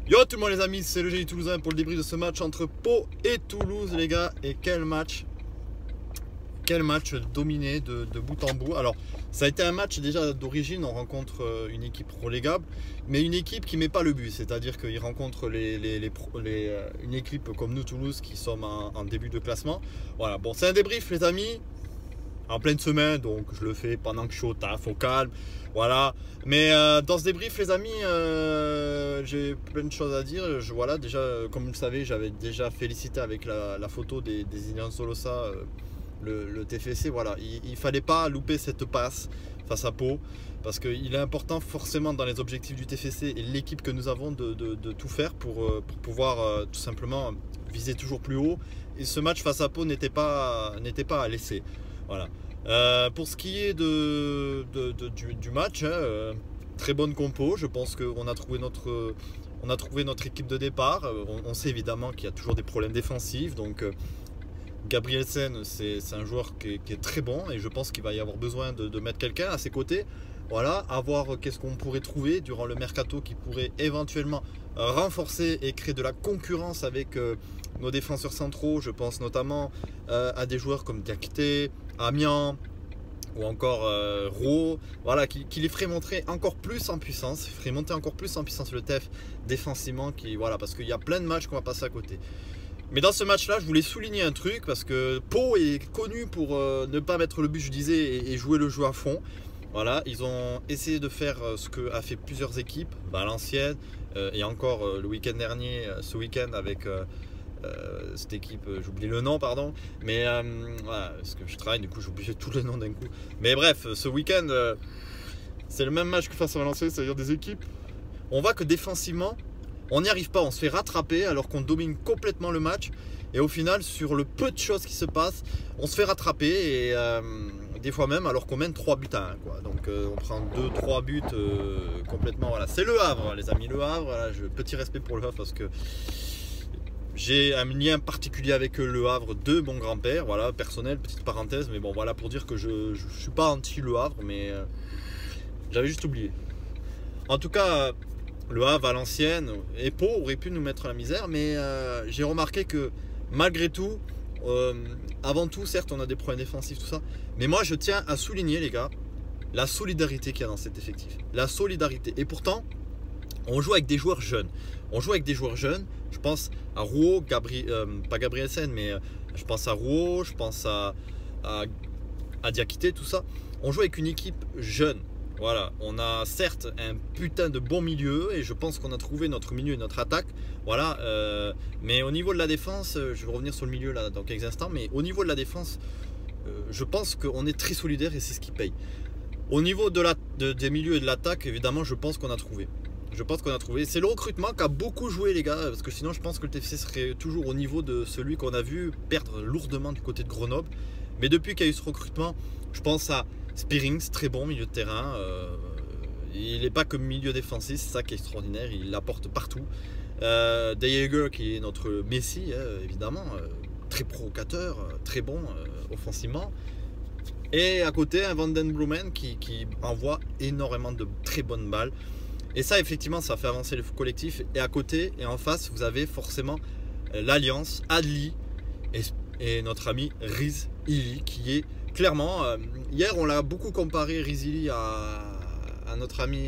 Yo tout le monde les amis, c'est le Génie Toulousain pour le débrief de ce match entre Pau et Toulouse les gars. Et quel match dominé de bout en bout. Alors ça a été un match déjà d'origine, on rencontre une équipe relégable, mais une équipe qui met pas le but. C'est-à-dire qu'il rencontre une équipe comme nous Toulouse qui sommes en début de classement. Voilà, bon c'est un débrief les amis. En pleine semaine, donc je le fais pendant que je suis au taf, au calme, voilà. Mais dans ce débrief, les amis, j'ai plein de choses à dire. Voilà, déjà, comme vous le savez, j'avais déjà félicité avec la photo des Ilian Solosa, le TFC. Voilà, il fallait pas louper cette passe face à Pau, parce qu'il est important forcément dans les objectifs du TFC et l'équipe que nous avons de tout faire pour pouvoir tout simplement viser toujours plus haut. Et ce match face à Pau n'était pas à laisser. Voilà. Pour ce qui est du match, hein, très bonne compo. Je pense qu'on a trouvé notre équipe de départ. On sait évidemment qu'il y a toujours des problèmes défensifs. Donc Gabrielsen, c'est un joueur qui est très bon et je pense qu'il va y avoir besoin de mettre quelqu'un à ses côtés. Voilà, à voir qu'est-ce qu'on pourrait trouver durant le mercato qui pourrait éventuellement renforcer et créer de la concurrence avec nos défenseurs centraux. Je pense notamment à des joueurs comme Diakité, Amiens ou encore Rouault, voilà, qui les ferait monter encore plus en puissance, ferait monter encore plus en puissance le TEF défensivement, voilà, parce qu'il y a plein de matchs qu'on va passer à côté. Mais dans ce match-là, je voulais souligner un truc, parce que Pau est connu pour ne pas mettre le but, je disais, et jouer le jeu à fond. Voilà, ils ont essayé de faire ce que a fait plusieurs équipes, Valenciennes, et encore le week-end dernier, ce week-end avec cette équipe, j'oublie le nom, pardon, mais voilà, parce que je travaille, du coup j'oublie tout le nom d'un coup. Mais bref, ce week-end, c'est le même match que face à Valenciennes, c'est-à-dire des équipes. On voit que défensivement, on n'y arrive pas, on se fait rattraper alors qu'on domine complètement le match. Et au final, sur le peu de choses qui se passent, on se fait rattraper et des fois même alors qu'on mène 3 buts à 1. Quoi. Donc on prend 2-3 buts complètement. Voilà. C'est le Havre, les amis, le Havre. Voilà, petit respect pour le Havre parce que j'ai un lien particulier avec le Havre de mon grand-père. Voilà, personnel, petite parenthèse. Mais bon, voilà pour dire que je ne suis pas anti le Havre, mais j'avais juste oublié. En tout cas, le Havre, Valenciennes et Pau auraient pu nous mettre à la misère, mais j'ai remarqué que malgré tout, avant tout, certes, on a des problèmes défensifs, tout ça, mais moi, je tiens à souligner, les gars, la solidarité qu'il y a dans cet effectif. La solidarité. Et pourtant, on joue avec des joueurs jeunes. On joue avec des joueurs jeunes. Je pense à Rouault, pas Gabrielsen, mais je pense à Rouault, je pense à Diakité, tout ça. On joue avec une équipe jeune. Voilà, on a certes un putain de bon milieu et je pense qu'on a trouvé notre milieu et notre attaque. Voilà, mais au niveau de la défense, je vais revenir sur le milieu là dans quelques instants, mais au niveau de la défense, je pense qu'on est très solidaire et c'est ce qui paye. Au niveau des milieux et de l'attaque, évidemment, je pense qu'on a trouvé. C'est le recrutement qui a beaucoup joué, les gars, parce que sinon, je pense que le TFC serait toujours au niveau de celui qu'on a vu perdre lourdement du côté de Grenoble. Mais depuis qu'il y a eu ce recrutement, je pense à Spearings, très bon milieu de terrain. Il n'est pas que milieu défensif, c'est ça qui est extraordinaire, il l'apporte partout. De Jager qui est notre Messi, évidemment, très provocateur, très bon offensivement. Et à côté, un Van Den Blumen qui envoie énormément de très bonnes balles. Et ça, effectivement, ça fait avancer le collectif. Et à côté et en face, vous avez forcément l'Alliance, Adli et notre ami Riz Ili qui est clairement, hier on l'a beaucoup comparé Rizili à notre ami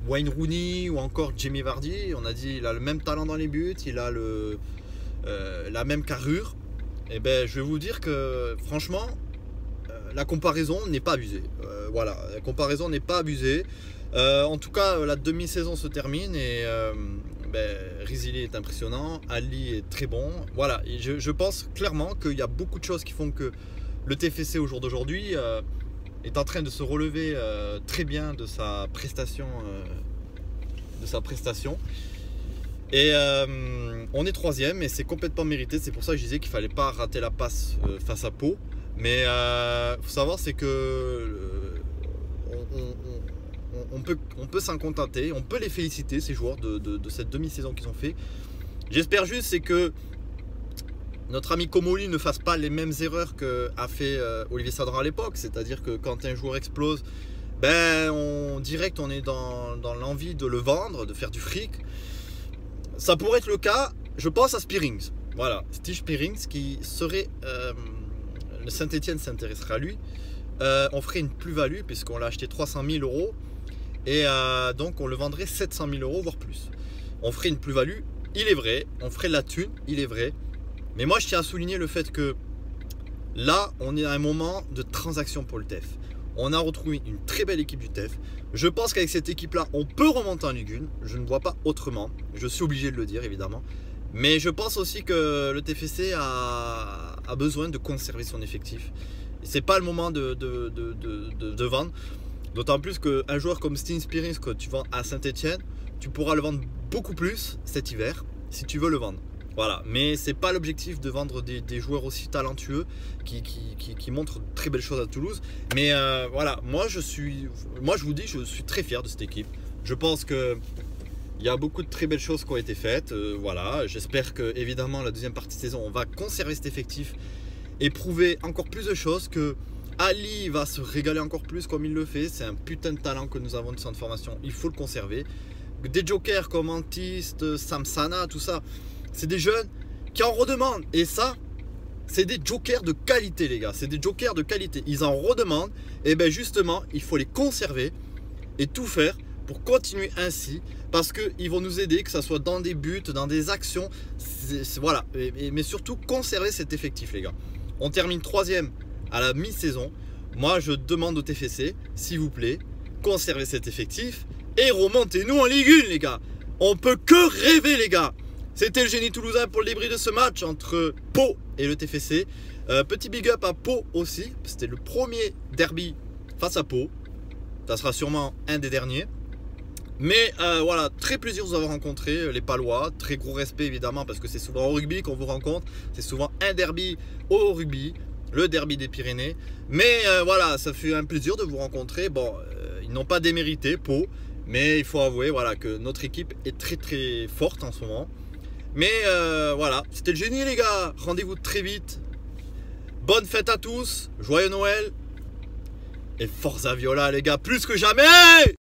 Wayne Rooney ou encore Jamie Vardy. On a dit il a le même talent dans les buts, il a la même carrure. Et ben je vais vous dire que franchement la comparaison n'est pas abusée. Voilà, la comparaison n'est pas abusée. En tout cas la demi-saison se termine et Rizili est impressionnant, Ali est très bon. Voilà, et je pense clairement qu'il y a beaucoup de choses qui font que le TFC au jour d'aujourd'hui est en train de se relever très bien de sa prestation. Et on est troisième et c'est complètement mérité. C'est pour ça que je disais qu'il ne fallait pas rater la passe face à Pau. Mais faut savoir c'est que on peut s'en contenter, on peut les féliciter ces joueurs de cette demi-saison qu'ils ont fait. J'espère juste c'est que notre ami Comolli ne fasse pas les mêmes erreurs qu'a fait Olivier Sadran à l'époque, c'est-à-dire que quand un joueur explose, ben on dirait qu'on est dans l'envie de le vendre, de faire du fric. Ça pourrait être le cas, je pense à Spearings. Voilà, Steve Spearings qui serait... le Saint-Etienne s'intéresserait à lui. On ferait une plus-value puisqu'on l'a acheté 300 000 euros. Et donc on le vendrait 700 000 euros, voire plus. On ferait une plus-value, il est vrai. On ferait de la thune, il est vrai. Mais moi je tiens à souligner le fait que là, on est à un moment de transaction pour le TEF. On a retrouvé une très belle équipe du TEF. Je pense qu'avec cette équipe-là, on peut remonter en Ligue 1. Je ne vois pas autrement. Je suis obligé de le dire, évidemment. Mais je pense aussi que le TFC a besoin de conserver son effectif. C'est pas le moment de vendre. D'autant plus qu'un joueur comme Steve Spearings que tu vends à Saint-Etienne, tu pourras le vendre beaucoup plus cet hiver si tu veux le vendre. Voilà, mais c'est pas l'objectif de vendre des joueurs aussi talentueux qui montrent de très belles choses à Toulouse. Mais voilà, moi je vous dis, je suis très fier de cette équipe. Je pense que il y a beaucoup de très belles choses qui ont été faites. Voilà, j'espère que évidemment la deuxième partie de saison, on va conserver cet effectif et prouver encore plus de choses, que Ali va se régaler encore plus comme il le fait. C'est un putain de talent que nous avons de centre de formation, il faut le conserver. Des jokers comme Antiste, Samsana, tout ça, c'est des jeunes qui en redemandent. Et ça, c'est des jokers de qualité, les gars. C'est des jokers de qualité. Ils en redemandent. Et bien justement, il faut les conserver et tout faire pour continuer ainsi. Parce qu'ils vont nous aider, que ce soit dans des buts, dans des actions. Voilà. Mais surtout, conserver cet effectif, les gars. On termine 3e à la mi-saison. Moi, je demande au TFC, s'il vous plaît, conservez cet effectif et remontez-nous en Ligue 1, les gars. On peut que rêver, les gars. C'était le Génie Toulousain pour le débrief de ce match entre Pau et le TFC. Petit big up à Pau aussi. C'était le premier derby face à Pau. Ça sera sûrement un des derniers. Mais voilà, très plaisir de vous avoir rencontré, les Palois. Très gros respect évidemment, parce que c'est souvent au rugby qu'on vous rencontre. C'est souvent un derby au rugby, le derby des Pyrénées. Mais voilà, ça fait un plaisir de vous rencontrer. Bon, ils n'ont pas démérité, Pau. Mais il faut avouer voilà, que notre équipe est très très forte en ce moment. Mais voilà, c'était le Génie, les gars. Rendez-vous très vite. Bonne fête à tous. Joyeux Noël. Et Forza Viola, les gars, plus que jamais.